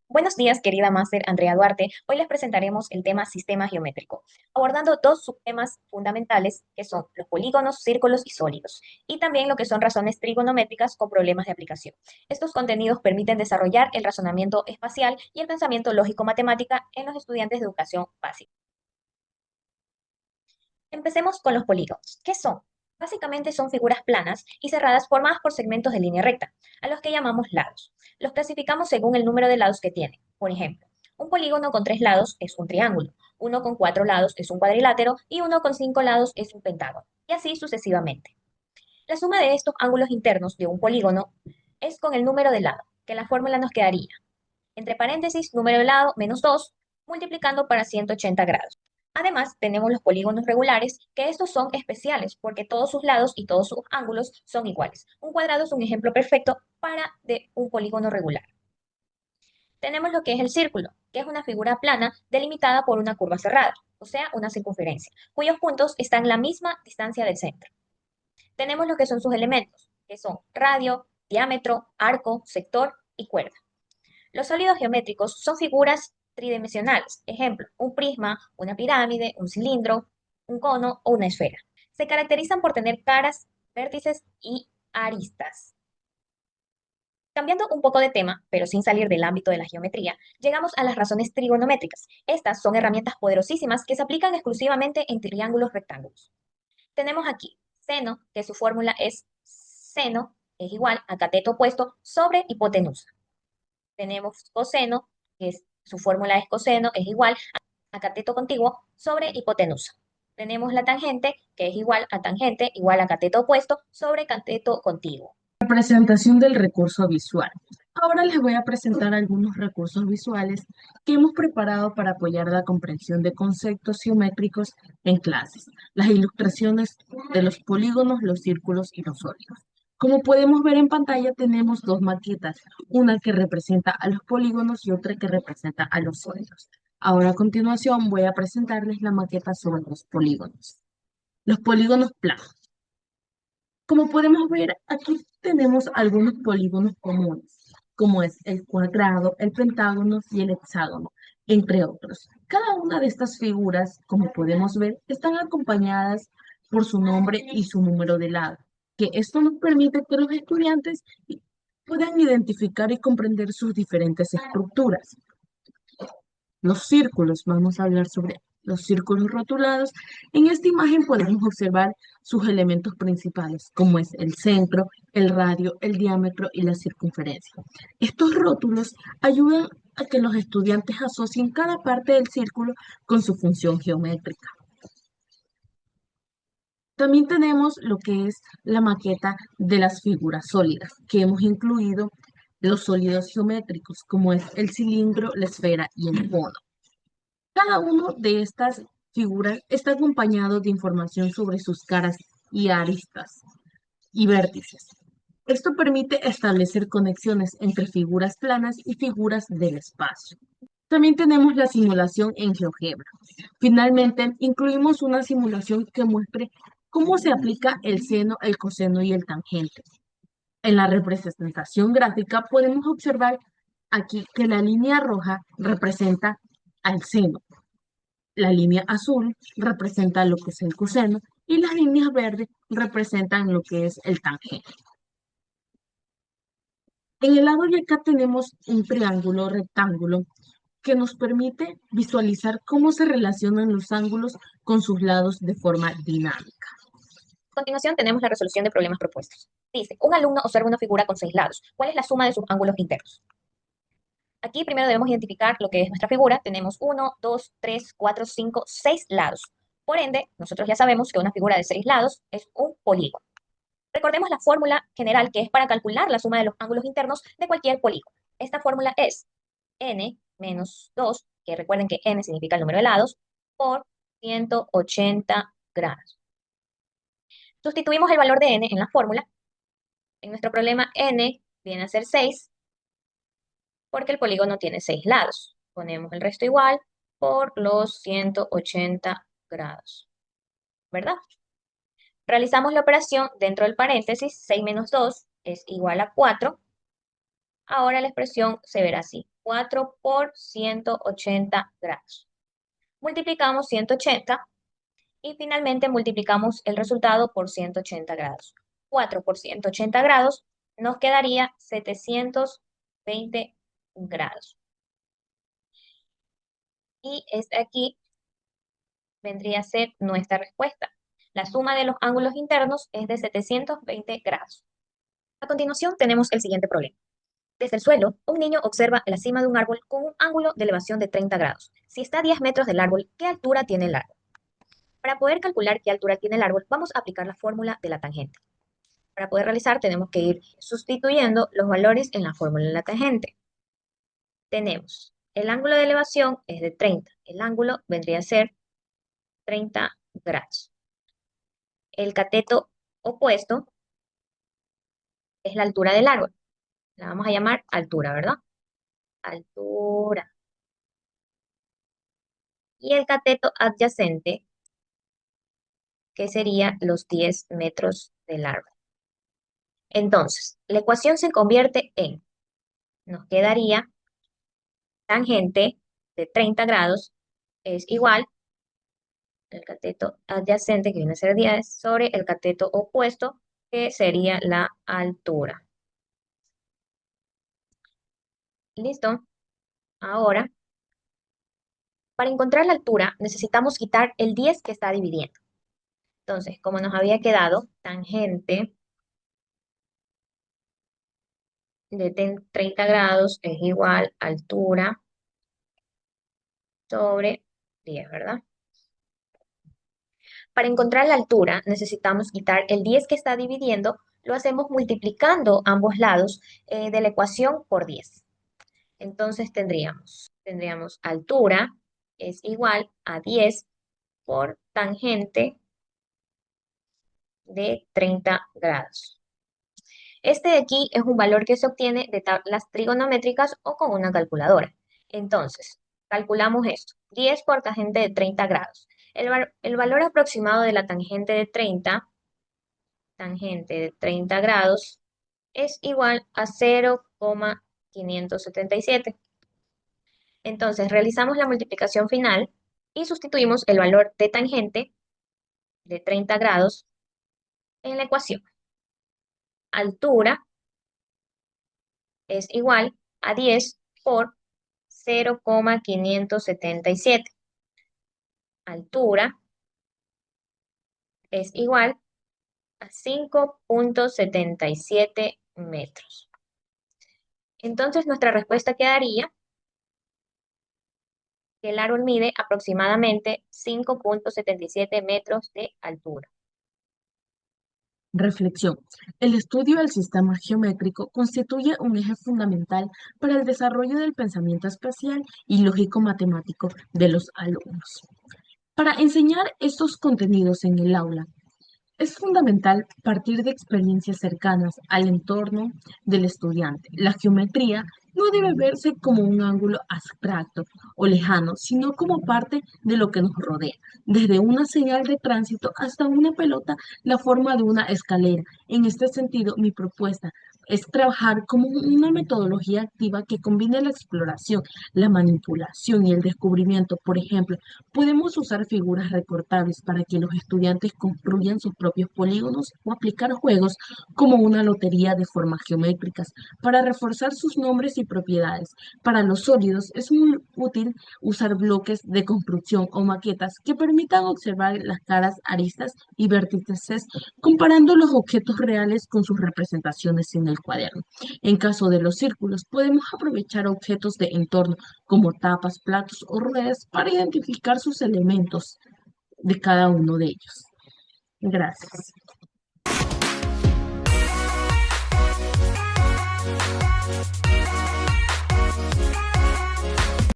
Buenos días, querida máster Andrea Duarte. Hoy les presentaremos el tema sistema geométrico, abordando dos subtemas fundamentales que son los polígonos, círculos y sólidos, y también lo que son razones trigonométricas con problemas de aplicación. Estos contenidos permiten desarrollar el razonamiento espacial y el pensamiento lógico-matemática en los estudiantes de educación básica. Empecemos con los polígonos. ¿Qué son? Básicamente son figuras planas y cerradas formadas por segmentos de línea recta, a los que llamamos lados. Los clasificamos según el número de lados que tienen. Por ejemplo, un polígono con 3 lados es un triángulo, uno con 4 lados es un cuadrilátero y uno con 5 lados es un pentágono, y así sucesivamente. La suma de estos ángulos internos de un polígono es con el número de lado, que en la fórmula nos quedaría, entre paréntesis, número de lado menos 2, multiplicando para 180 grados. Además, tenemos los polígonos regulares, que estos son especiales porque todos sus lados y todos sus ángulos son iguales. Un cuadrado es un ejemplo perfecto para de un polígono regular. Tenemos lo que es el círculo, que es una figura plana delimitada por una curva cerrada, o sea, una circunferencia, cuyos puntos están a la misma distancia del centro. Tenemos lo que son sus elementos, que son radio, diámetro, arco, sector y cuerda. Los sólidos geométricos son figuras tridimensionales, ejemplo, un prisma, una pirámide, un cilindro, un cono o una esfera. Se caracterizan por tener caras, vértices y aristas. Cambiando un poco de tema, pero sin salir del ámbito de la geometría, llegamos a las razones trigonométricas. Estas son herramientas poderosísimas que se aplican exclusivamente en triángulos rectángulos. Tenemos aquí seno, que su fórmula es seno es igual a cateto opuesto sobre hipotenusa. Tenemos coseno, su fórmula es coseno, es igual a cateto contiguo sobre hipotenusa. Tenemos la tangente, que es igual a tangente igual a cateto opuesto sobre cateto contiguo. Presentación del recurso visual. Ahora les voy a presentar algunos recursos visuales que hemos preparado para apoyar la comprensión de conceptos geométricos en clases. Las ilustraciones de los polígonos, los círculos y los sólidos. Como podemos ver en pantalla, tenemos dos maquetas, una que representa a los polígonos y otra que representa a los sólidos. Ahora a continuación voy a presentarles la maqueta sobre los polígonos. Los polígonos planos. Como podemos ver, aquí tenemos algunos polígonos comunes, como es el cuadrado, el pentágono y el hexágono, entre otros. Cada una de estas figuras, como podemos ver, están acompañadas por su nombre y su número de lado, que esto nos permite que los estudiantes puedan identificar y comprender sus diferentes estructuras. Los círculos, vamos a hablar sobre los círculos rotulados. En esta imagen podemos observar sus elementos principales, como es el centro, el radio, el diámetro y la circunferencia. Estos rótulos ayudan a que los estudiantes asocien cada parte del círculo con su función geométrica. También tenemos lo que es la maqueta de las figuras sólidas, que hemos incluido los sólidos geométricos, como es el cilindro, la esfera y el cono. Cada uno de estas figuras está acompañado de información sobre sus caras y aristas y vértices. Esto permite establecer conexiones entre figuras planas y figuras del espacio. También tenemos la simulación en GeoGebra. Finalmente, incluimos una simulación que muestre cómo se aplica el seno, el coseno y el tangente. En la representación gráfica podemos observar aquí que la línea roja representa al seno. La línea azul representa lo que es el coseno y las líneas verdes representan lo que es el tangente. En el lado de acá tenemos un triángulo rectángulo que nos permite visualizar cómo se relacionan los ángulos con sus lados de forma dinámica. A continuación tenemos la resolución de problemas propuestos. Dice, un alumno observa una figura con 6 lados. ¿Cuál es la suma de sus ángulos internos? Aquí primero debemos identificar lo que es nuestra figura. Tenemos 1, 2, 3, 4, 5, 6 lados. Por ende, nosotros ya sabemos que una figura de 6 lados es un polígono. Recordemos la fórmula general que es para calcular la suma de los ángulos internos de cualquier polígono. Esta fórmula es n menos 2, que recuerden que n significa el número de lados, por 180 grados. Sustituimos el valor de n en la fórmula En nuestro problema n viene a ser 6 porque el polígono tiene 6 lados. Ponemos el resto igual por los 180 grados, ¿verdad? Realizamos la operación dentro del paréntesis, 6 menos 2 es igual a 4. Ahora la expresión se verá así, 4 por 180 grados. Multiplicamos 180 y finalmente multiplicamos el resultado por 180 grados. 4 por 180 grados nos quedaría 720 grados. Y este aquí vendría a ser nuestra respuesta. La suma de los ángulos internos es de 720 grados. A continuación tenemos el siguiente problema. Desde el suelo, un niño observa la cima de un árbol con un ángulo de elevación de 30 grados. Si está a 10 metros del árbol, ¿qué altura tiene el árbol? Para poder calcular qué altura tiene el árbol, vamos a aplicar la fórmula de la tangente. Para poder realizar, tenemos que ir sustituyendo los valores en la fórmula de la tangente. Tenemos el ángulo de elevación es de 30. El ángulo vendría a ser 30 grados. El cateto opuesto es la altura del árbol. La vamos a llamar altura, ¿verdad? Altura. Y el cateto adyacente, que sería los 10 metros del árbol. Entonces, la ecuación se convierte en, nos quedaría tangente de 30 grados es igual el cateto adyacente, que viene a ser 10, sobre el cateto opuesto, que sería la altura. ¿Listo? Ahora, para encontrar la altura, necesitamos quitar el 10 que está dividiendo. Entonces, como nos había quedado, tangente de 30 grados es igual altura sobre 10, ¿verdad? Para encontrar la altura necesitamos quitar el 10 que está dividiendo, lo hacemos multiplicando ambos lados de la ecuación por 10. Entonces tendríamos altura es igual a 10 por tangente de 30 grados. Este de aquí es un valor que se obtiene de tablas trigonométricas o con una calculadora. Entonces, calculamos esto. 10 por tangente de 30 grados. El valor aproximado de la tangente de 30 grados, es igual a 0,577. Entonces, realizamos la multiplicación final y sustituimos el valor de tangente de 30 grados en la ecuación. Altura es igual a 10 por 0,577. Altura es igual a 5,77 metros. Entonces nuestra respuesta quedaría que el árbol mide aproximadamente 5,77 metros de altura. Reflexión. El estudio del sistema geométrico constituye un eje fundamental para el desarrollo del pensamiento espacial y lógico-matemático de los alumnos. Para enseñar estos contenidos en el aula, es fundamental partir de experiencias cercanas al entorno del estudiante. La geometría no debe verse como un ángulo abstracto o lejano, sino como parte de lo que nos rodea. Desde una señal de tránsito hasta una pelota, la forma de una escalera. En este sentido, mi propuesta es trabajar como una metodología activa que combine la exploración, la manipulación y el descubrimiento. Por ejemplo, podemos usar figuras recortables para que los estudiantes construyan sus propios polígonos o aplicar juegos como una lotería de formas geométricas para reforzar sus nombres y propiedades. Para los sólidos es muy útil usar bloques de construcción o maquetas que permitan observar las caras, aristas y vértices comparando los objetos reales con sus representaciones en el cuaderno. En caso de los círculos, podemos aprovechar objetos de entorno como tapas, platos o ruedas para identificar sus elementos de cada uno de ellos. Gracias.